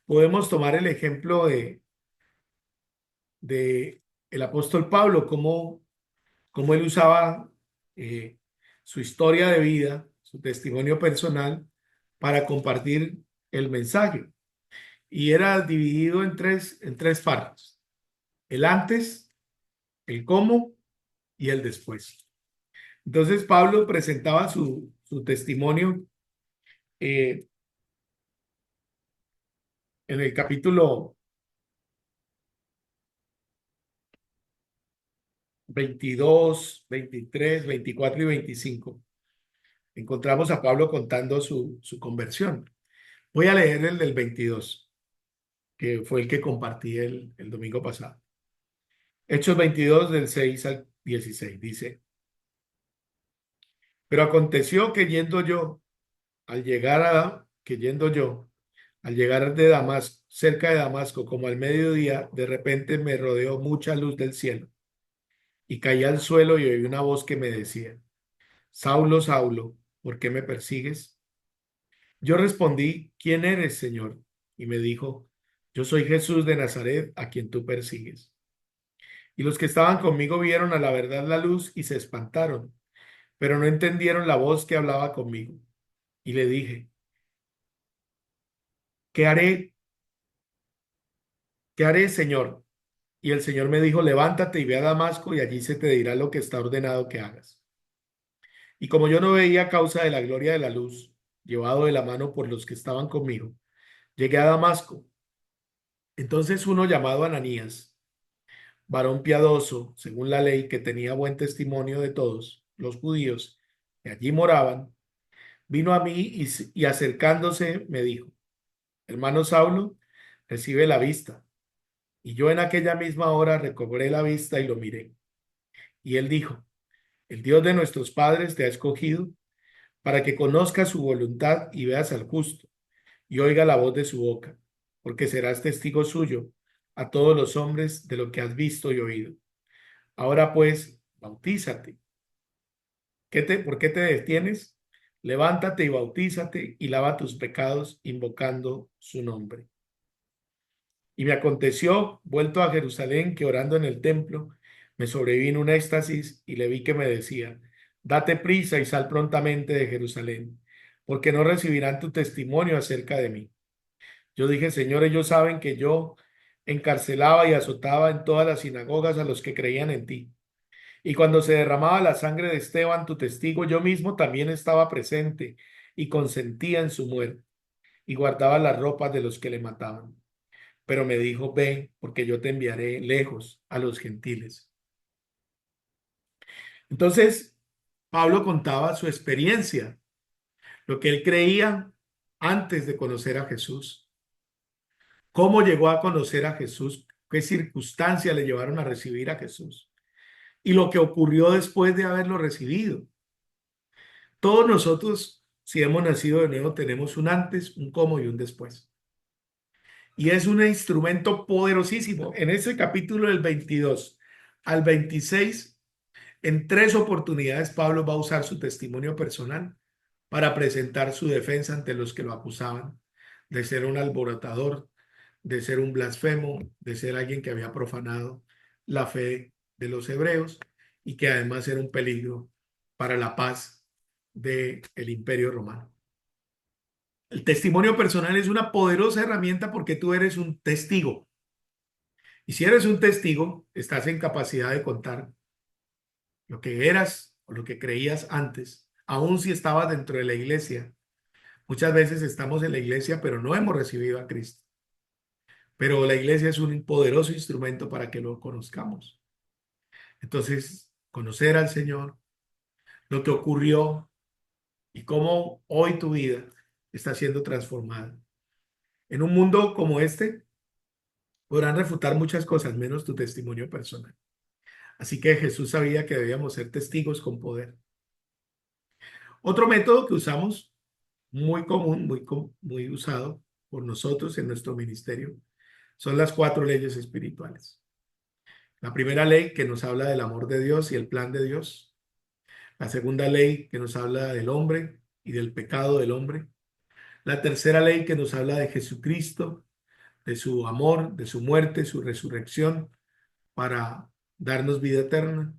podemos tomar el ejemplo de el apóstol Pablo, cómo él usaba eh, su historia de vida, su testimonio personal, para compartir el mensaje. Y era dividido en tres partes: el antes, el cómo y el después. Entonces Pablo presentaba su testimonio eh, en el capítulo 22, 23, 24 y 25. Encontramos a Pablo contando su conversión. Voy a leer el del 22, que fue el que compartí el domingo pasado. Hechos 22 del 6 al 16 dice: pero aconteció que yendo yo, al llegar de Damasco, cerca de Damasco, como al mediodía, de repente me rodeó mucha luz del cielo y caí al suelo y oí una voz que me decía: Saulo, Saulo, ¿por qué me persigues? Yo respondí: ¿quién eres, Señor? Y me dijo: yo soy Jesús de Nazaret, a quien tú persigues. Y los que estaban conmigo vieron a la verdad la luz y se espantaron, pero no entendieron la voz que hablaba conmigo. Y le dije: ¿qué haré? ¿Qué haré, Señor? Y el Señor me dijo: levántate y ve a Damasco, y allí se te dirá lo que está ordenado que hagas. Y como yo no veía a causa de la gloria de la luz, llevado de la mano por los que estaban conmigo, llegué a Damasco. Entonces uno llamado Ananías, varón piadoso, según la ley, que tenía buen testimonio de todos los judíos que allí moraban, vino a mí y acercándose me dijo: hermano Saulo, recibe la vista. Y yo en aquella misma hora recobré la vista y lo miré. Y él dijo: el Dios de nuestros padres te ha escogido para que conozcas su voluntad y veas al justo y oiga la voz de su boca, porque serás testigo suyo a todos los hombres de lo que has visto y oído. Ahora pues, bautízate. ¿Por qué te detienes? Levántate y bautízate y lava tus pecados invocando su nombre. Y me aconteció, vuelto a Jerusalén, que orando en el templo, me sobrevino un éxtasis y le vi que me decía: date prisa y sal prontamente de Jerusalén, porque no recibirán tu testimonio acerca de mí. Yo dije: Señor, ellos saben que yo encarcelaba y azotaba en todas las sinagogas a los que creían en ti. Y cuando se derramaba la sangre de Esteban, tu testigo, yo mismo también estaba presente y consentía en su muerte y guardaba las ropas de los que le mataban. Pero me dijo: ve, porque yo te enviaré lejos a los gentiles. Entonces, Pablo contaba su experiencia, lo que él creía antes de conocer a Jesús, cómo llegó a conocer a Jesús, qué circunstancias le llevaron a recibir a Jesús y lo que ocurrió después de haberlo recibido. Todos nosotros, si hemos nacido de nuevo, tenemos un antes, un cómo y un después. Y es un instrumento poderosísimo. En ese capítulo del 22 al 26, en tres oportunidades, Pablo va a usar su testimonio personal para presentar su defensa ante los que lo acusaban de ser un alborotador, de ser un blasfemo, de ser alguien que había profanado la fe de los hebreos y que además era un peligro para la paz del imperio romano. El testimonio personal es una poderosa herramienta porque tú eres un testigo. Y si eres un testigo, estás en capacidad de contar lo que eras o lo que creías antes, aun si estabas dentro de la iglesia. Muchas veces estamos en la iglesia, pero no hemos recibido a Cristo. Pero la iglesia es un poderoso instrumento para que lo conozcamos. Entonces, conocer al Señor, lo que ocurrió y cómo hoy tu vida está siendo transformada. En un mundo como este, podrán refutar muchas cosas, menos tu testimonio personal. Así que Jesús sabía que debíamos ser testigos con poder. Otro método que usamos, muy común, muy usado por nosotros en nuestro ministerio, son las cuatro leyes espirituales. La primera ley que nos habla del amor de Dios y el plan de Dios. La segunda ley que nos habla del hombre y del pecado del hombre. La tercera ley que nos habla de Jesucristo, de su amor, de su muerte, su resurrección para darnos vida eterna.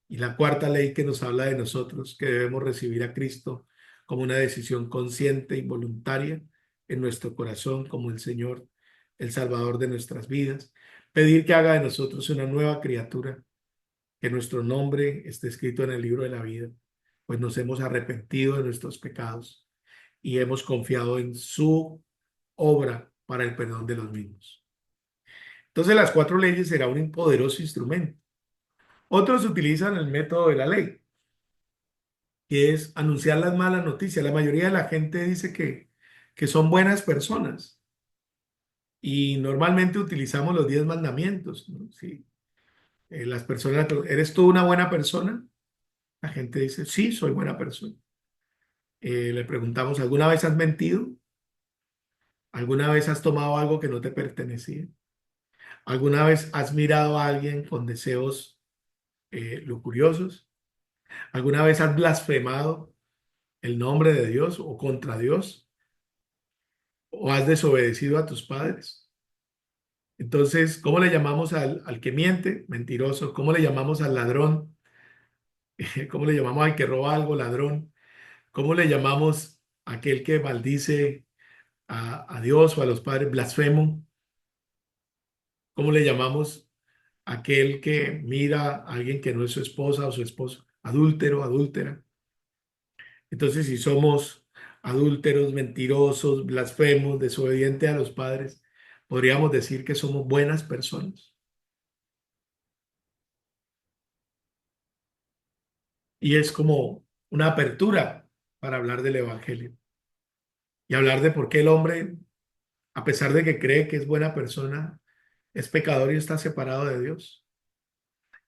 Y la cuarta ley que nos habla de nosotros, que debemos recibir a Cristo como una decisión consciente y voluntaria en nuestro corazón como el Señor, el Salvador de nuestras vidas. Pedir que haga de nosotros una nueva criatura, que nuestro nombre esté escrito en el libro de la vida, pues nos hemos arrepentido de nuestros pecados y hemos confiado en su obra para el perdón de los mismos. Entonces, las cuatro leyes será un poderoso instrumento. Otros utilizan el método de la ley, que es anunciar las malas noticias. La mayoría de la gente dice que son buenas personas y normalmente utilizamos los 10 mandamientos, ¿no? Sí, las personas, ¿eres tú una buena persona? La gente dice, sí, soy buena persona. Le preguntamos, ¿alguna vez has mentido? ¿Alguna vez has tomado algo que no te pertenecía? ¿Alguna vez has mirado a alguien con deseos lujuriosos? ¿Alguna vez has blasfemado el nombre de Dios o contra Dios? ¿O has desobedecido a tus padres? Entonces, ¿cómo le llamamos al que miente? Mentiroso. ¿Cómo le llamamos al ladrón? ¿Cómo le llamamos al que roba algo? Ladrón. ¿Cómo le llamamos a aquel que maldice a Dios o a los padres? Blasfemo. ¿Cómo le llamamos a aquel que mira a alguien que no es su esposa o su esposo? Adúltero, adúltera. Entonces, si somos adúlteros, mentirosos, blasfemos, desobedientes a los padres, podríamos decir que somos buenas personas. Y es como una apertura para hablar del Evangelio y hablar de por qué el hombre, a pesar de que cree que es buena persona, es pecador y está separado de Dios.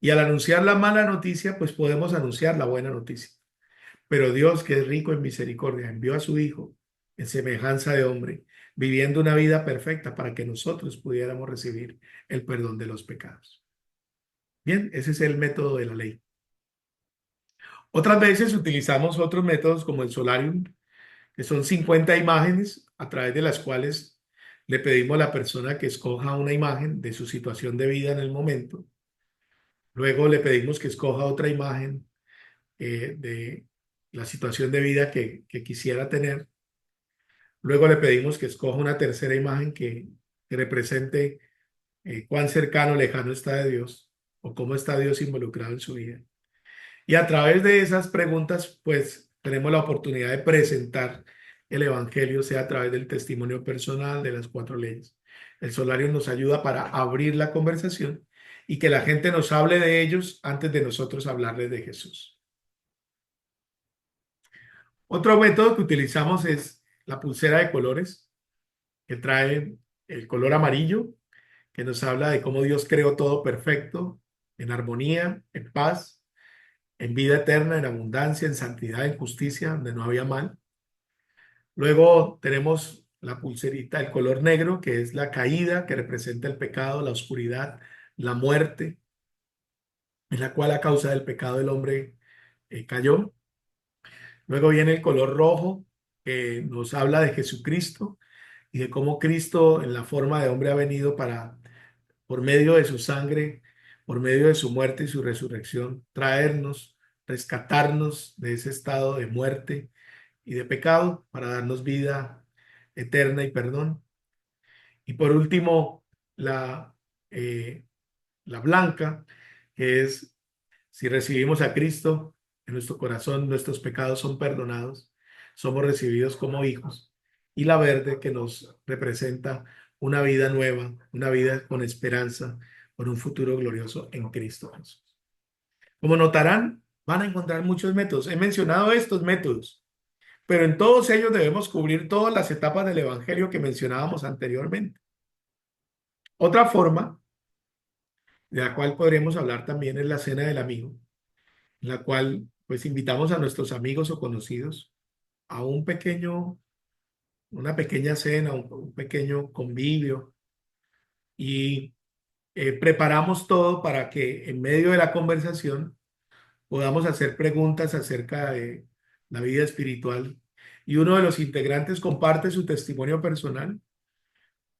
Y al anunciar la mala noticia, pues podemos anunciar la buena noticia. Pero Dios, que es rico en misericordia, envió a su Hijo en semejanza de hombre, viviendo una vida perfecta para que nosotros pudiéramos recibir el perdón de los pecados. Bien, ese es el método de la ley. Otras veces utilizamos otros métodos como el solarium, que son 50 imágenes a través de las cuales le pedimos a la persona que escoja una imagen de su situación de vida en el momento. Luego le pedimos que escoja otra imagen de la situación de vida que quisiera tener. Luego le pedimos que escoja una tercera imagen que represente cuán cercano o lejano está de Dios o cómo está Dios involucrado en su vida. Y a través de esas preguntas, pues tenemos la oportunidad de presentar el Evangelio, sea a través del testimonio personal de las cuatro leyes. El solario nos ayuda para abrir la conversación y que la gente nos hable de ellos antes de nosotros hablarles de Jesús. Otro método que utilizamos es la pulsera de colores, que trae el color amarillo, que nos habla de cómo Dios creó todo perfecto, en armonía, en paz, en vida eterna, en abundancia, en santidad, en justicia, donde no había mal. Luego tenemos la pulserita, el color negro, que es la caída, que representa el pecado, la oscuridad, la muerte, en la cual a causa del pecado el hombre cayó. Luego viene el color rojo, que nos habla de Jesucristo y de cómo Cristo en la forma de hombre ha venido para, por medio de su sangre, por medio de su muerte y su resurrección, traernos, rescatarnos de ese estado de muerte y de pecado para darnos vida eterna y perdón. Y por último, la, eh, la blanca, que es si recibimos a Cristo en nuestro corazón, nuestros pecados son perdonados, somos recibidos como hijos. Y la verde, que nos representa una vida nueva, una vida con esperanza, con un futuro glorioso en Cristo Jesús. Como notarán, van a encontrar muchos métodos. He mencionado estos métodos, pero en todos ellos debemos cubrir todas las etapas del Evangelio que mencionábamos anteriormente. Otra forma de la cual podremos hablar también en la cena del amigo, en la cual pues invitamos a nuestros amigos o conocidos a una pequeña cena, un pequeño convivio y preparamos todo para que en medio de la conversación podamos hacer preguntas acerca de la vida espiritual y uno de los integrantes comparte su testimonio personal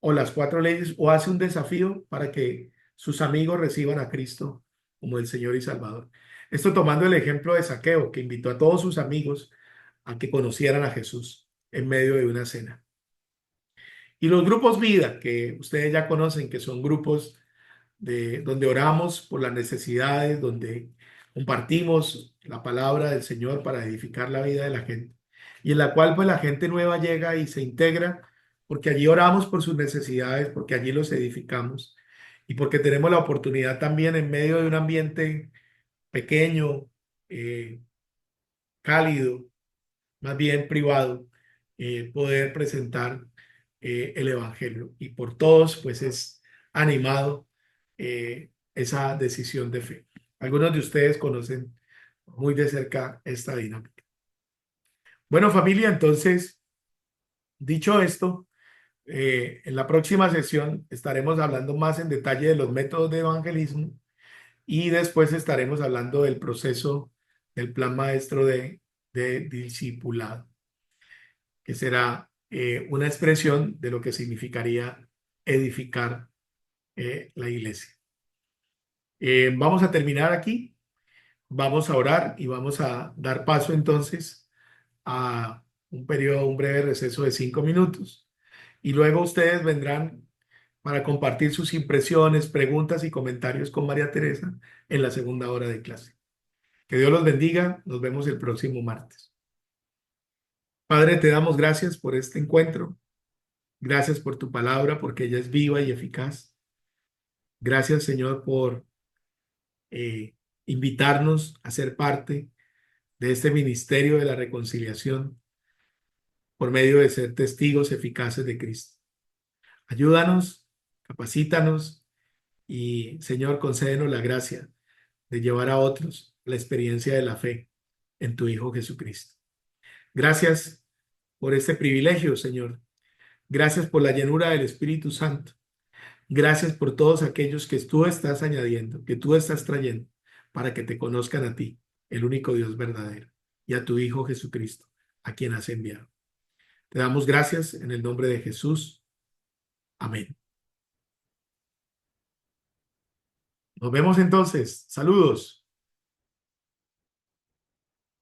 o las cuatro leyes o hace un desafío para que sus amigos reciban a Cristo como el Señor y Salvador. Esto tomando el ejemplo de Zaqueo, que invitó a todos sus amigos a que conocieran a Jesús en medio de una cena. Y los grupos vida, que ustedes ya conocen, que son grupos donde oramos por las necesidades, donde compartimos la palabra del Señor para edificar la vida de la gente, y en la cual pues la gente nueva llega y se integra, porque allí oramos por sus necesidades, porque allí los edificamos, y porque tenemos la oportunidad también en medio de un ambiente pequeño, eh, cálido, más bien privado, poder presentar el Evangelio. Y por todos, pues es animado esa decisión de fe. Algunos de ustedes conocen muy de cerca esta dinámica. Bueno, familia, entonces, dicho esto, en la próxima sesión estaremos hablando más en detalle de los métodos de evangelismo y después estaremos hablando del proceso del plan maestro de discipulado, que será una expresión de lo que significaría edificar la iglesia. Vamos a terminar aquí, vamos a orar y vamos a dar paso entonces a un periodo, un breve receso de 5 minutos. Y luego ustedes vendrán para compartir sus impresiones, preguntas y comentarios con María Teresa en la segunda hora de clase. Que Dios los bendiga. Nos vemos el próximo martes. Padre, te damos gracias por este encuentro. Gracias por tu palabra, porque ella es viva y eficaz. Gracias, Señor, por eh, invitarnos a ser parte de este ministerio de la reconciliación por medio de ser testigos eficaces de Cristo. Ayúdanos, capacítanos y, Señor, concédenos la gracia de llevar a otros la experiencia de la fe en tu Hijo Jesucristo. Gracias por este privilegio, Señor. Gracias por la llenura del Espíritu Santo. Gracias por todos aquellos que tú estás añadiendo, que tú estás trayendo, para que te conozcan a ti, el único Dios verdadero, y a tu Hijo Jesucristo, a quien has enviado. Te damos gracias en el nombre de Jesús. Amén. Nos vemos entonces. Saludos.